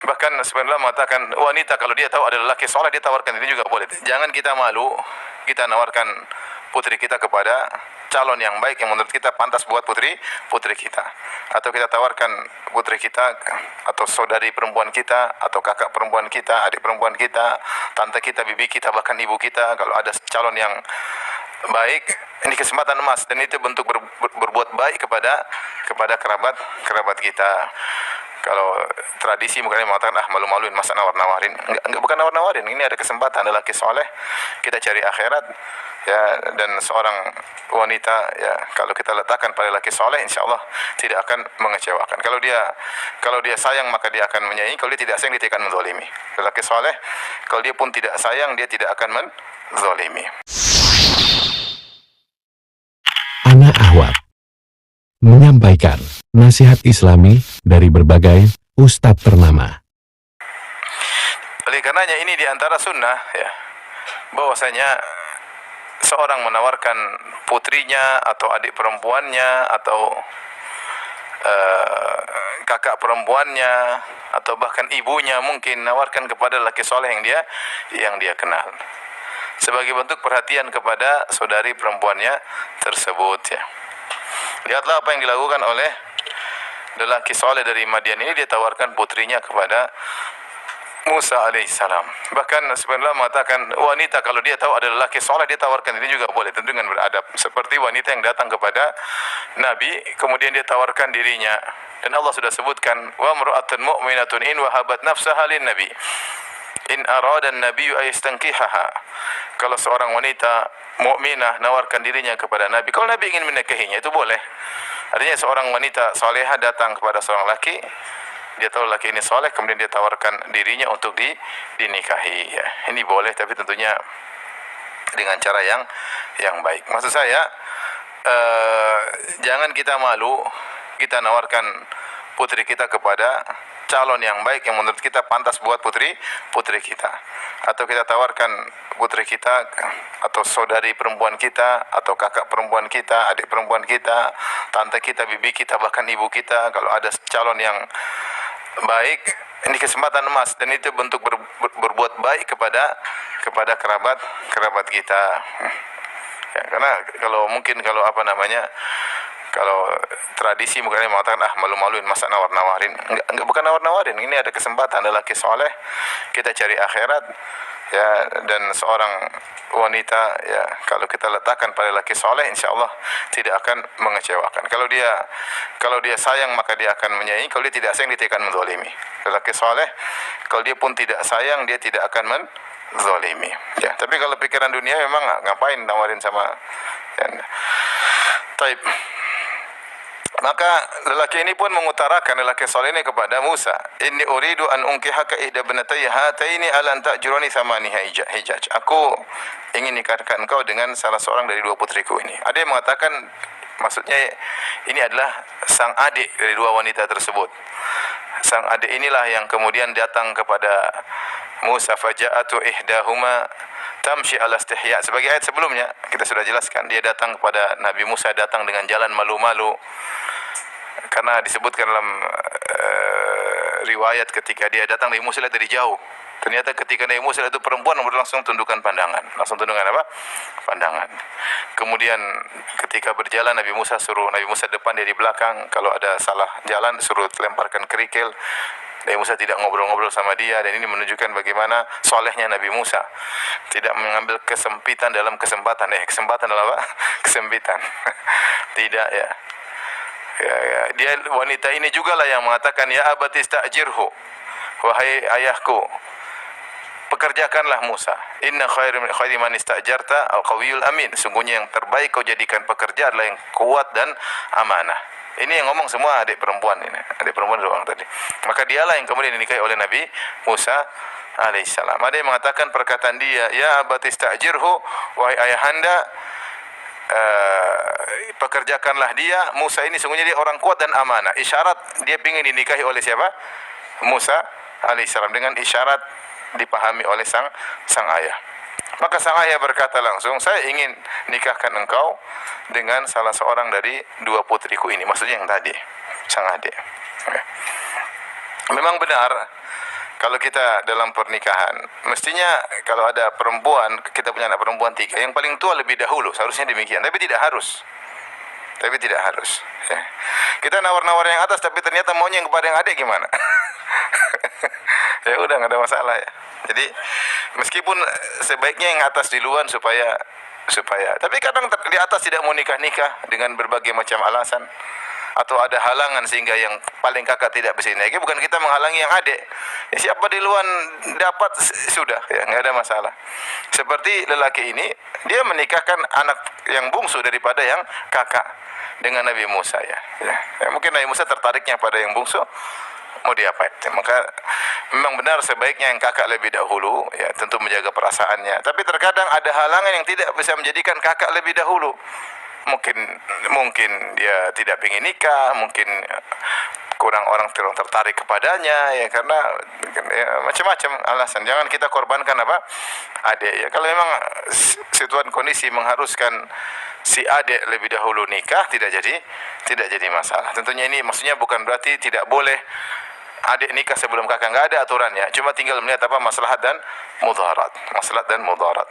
Bahkan sebenarnya mengatakan wanita kalau dia tahu ada lelaki soleh dia tawarkan ini juga boleh. Jangan kita malu, kita nawarkan putri kita kepada calon yang baik yang menurut kita pantas buat putri kita. Atau kita tawarkan putri kita atau saudari perempuan kita atau kakak perempuan kita, adik perempuan kita, tante kita, bibi kita, bahkan ibu kita, kalau ada calon yang baik, ini kesempatan emas dan itu bentuk berbuat baik kepada kerabat kita. Kalau tradisi mungkin mengatakan malu-maluin masa nawar-nawarin, enggak, bukan nawar-nawarin, ini ada kesempatan, ada laki soleh, kita cari akhirat ya, dan seorang wanita ya kalau kita letakkan pada laki soleh insyaallah tidak akan mengecewakan. Kalau dia sayang maka dia akan menyayangi, kalau dia tidak sayang dia akan menzalimi. Laki soleh kalau dia pun tidak sayang dia tidak akan menzalimi. Ana Ahwat menyampaikan nasihat Islami dari berbagai ustadz ternama. Oleh karenanya ini diantara sunnah ya, bahwasanya seorang menawarkan putrinya atau adik perempuannya atau kakak perempuannya atau bahkan ibunya mungkin nawarkan kepada laki soleh yang dia kenal sebagai bentuk perhatian kepada saudari perempuannya tersebut ya. Lihatlah apa yang dilakukan oleh lelaki soleh dari Madian ini, dia tawarkan putrinya kepada Musa alaihissalam. Bahkan sebenarnya mengatakan wanita kalau dia tahu ada lelaki soleh dia tawarkan ini juga boleh, tentu dengan beradab. Seperti wanita yang datang kepada Nabi kemudian dia tawarkan dirinya, dan Allah sudah sebutkan wa mar'atun mu'minatun in wahabat nafsaha lin nabi in arada an-nabiyyu ayastankihaha. Kalau seorang wanita mukminah nawarkan dirinya kepada Nabi, kalau Nabi ingin menikahinya itu boleh. Artinya seorang wanita salehah datang kepada seorang laki, dia tahu laki ini soleh, kemudian dia tawarkan dirinya untuk dinikahi ya. Ini boleh, tapi tentunya dengan cara yang baik. Maksud saya jangan kita malu, kita nawarkan putri kita kepada calon yang baik yang menurut kita pantas buat putri kita. Atau kita tawarkan putri kita atau saudari perempuan kita atau kakak perempuan kita, adik perempuan kita, tante kita, bibi kita, bahkan ibu kita, kalau ada calon yang baik, ini kesempatan emas dan itu bentuk berbuat baik kepada kerabat kita ya, karena kalau tradisi mungkin mengatakan malu-maluin masa nawar-nawarin, enggak, bukan nawar-nawarin, ini ada kesempatan, ada laki soleh, kita cari akhirat ya, dan seorang wanita ya kalau kita letakkan pada laki soleh insyaallah tidak akan mengecewakan. Kalau dia sayang maka dia akan menyayangi, kalau dia tidak sayang dia akan menzalimi. Laki soleh kalau dia pun tidak sayang dia tidak akan menzalimi ya. Tapi kalau pikiran dunia memang ngapain nawarin sama ya. Taib. Maka lelaki ini pun mengutarakan, lelaki soleh ini kepada Musa, inni uridu an unkihaka ihda ibnatayya hataini ala an ta'jurani thamani hijaj. Aku ingin nikahkan engkau dengan salah seorang dari dua putriku ini. Ada yang mengatakan maksudnya ini adalah sang adik dari dua wanita tersebut. Sang adik inilah yang kemudian datang kepada Musa, faja'atu ihdahuma tamshi ala istihya. Sebagai ayat sebelumnya kita sudah jelaskan, dia datang kepada Nabi Musa datang dengan jalan malu-malu. Karena disebutkan dalam riwayat ketika dia datang Nabi Musa dari jauh. Ternyata ketika Nabi Musa itu perempuan langsung tundukkan pandangan. Langsung tundukkan apa? Pandangan. Kemudian ketika berjalan Nabi Musa suruh Nabi Musa depan, dia di belakang. Kalau ada salah jalan suruh lemparkan kerikil. Nabi Musa tidak ngobrol-ngobrol sama dia, dan ini menunjukkan bagaimana solehnya Nabi Musa. Tidak mengambil kesempitan dalam kesempatan. Kesempatan dalam apa? Kesempitan. Tidak ya. Dia wanita ini juga lah yang mengatakan ya abati ista'jirhu, wahai ayahku pekerjakanlah Musa, inna khairi man ista'jarta al-qawiyul amin, sungguhnya yang terbaik kau jadikan pekerja adalah yang kuat dan amanah. Ini yang ngomong semua adik perempuan ini, adik perempuan doang tadi. Maka dialah yang kemudian dinikahi oleh Nabi Musa alaihissalam. Ada yang mengatakan perkataan dia ya abati ista'jirhu, wahai ayahanda pekerjakanlah dia, Musa ini sungguhnya dia orang kuat dan amanah. Isyarat dia ingin dinikahi oleh siapa? Musa alaihissalam, dengan isyarat dipahami oleh sang ayah. Maka sang ayah berkata langsung, saya ingin nikahkan engkau dengan salah seorang dari dua putriku ini, maksudnya yang tadi, sang adik. Memang benar Kalau kita dalam pernikahan, mestinya kalau ada perempuan, kita punya anak perempuan 3, yang paling tua lebih dahulu, seharusnya demikian. Tapi tidak harus. Tapi tidak harus. Ya. Kita nawar-nawar yang atas, tapi ternyata maunya yang kepada yang adik gimana? Ya udah, nggak ada masalah ya. Jadi meskipun sebaiknya yang atas duluan supaya tapi kadang di atas tidak mau nikah dengan berbagai macam alasan, atau ada halangan sehingga yang paling kakak tidak bisa nikah. Bukan kita menghalangi yang adik ya, siapa di luar dapat sudah ya, nggak ada masalah. Seperti lelaki ini, dia menikahkan anak yang bungsu daripada yang kakak dengan Nabi Musa ya. Mungkin Nabi Musa tertariknya pada yang bungsu, mau diapain? Maka memang benar sebaiknya yang kakak lebih dahulu ya, tentu menjaga perasaannya. Tapi terkadang ada halangan yang tidak bisa menjadikan kakak lebih dahulu. Mungkin dia tidak ingin nikah, mungkin kurang orang tertarik kepadanya ya, karena ya, macam-macam alasan. Jangan kita korbankan adik ya. Kalau memang situasi kondisi mengharuskan si adik lebih dahulu nikah, tidak jadi masalah. Tentunya ini maksudnya bukan berarti tidak boleh adik nikah sebelum kakak, nggak ada aturannya. Cuma tinggal melihat maslahat dan mudarat.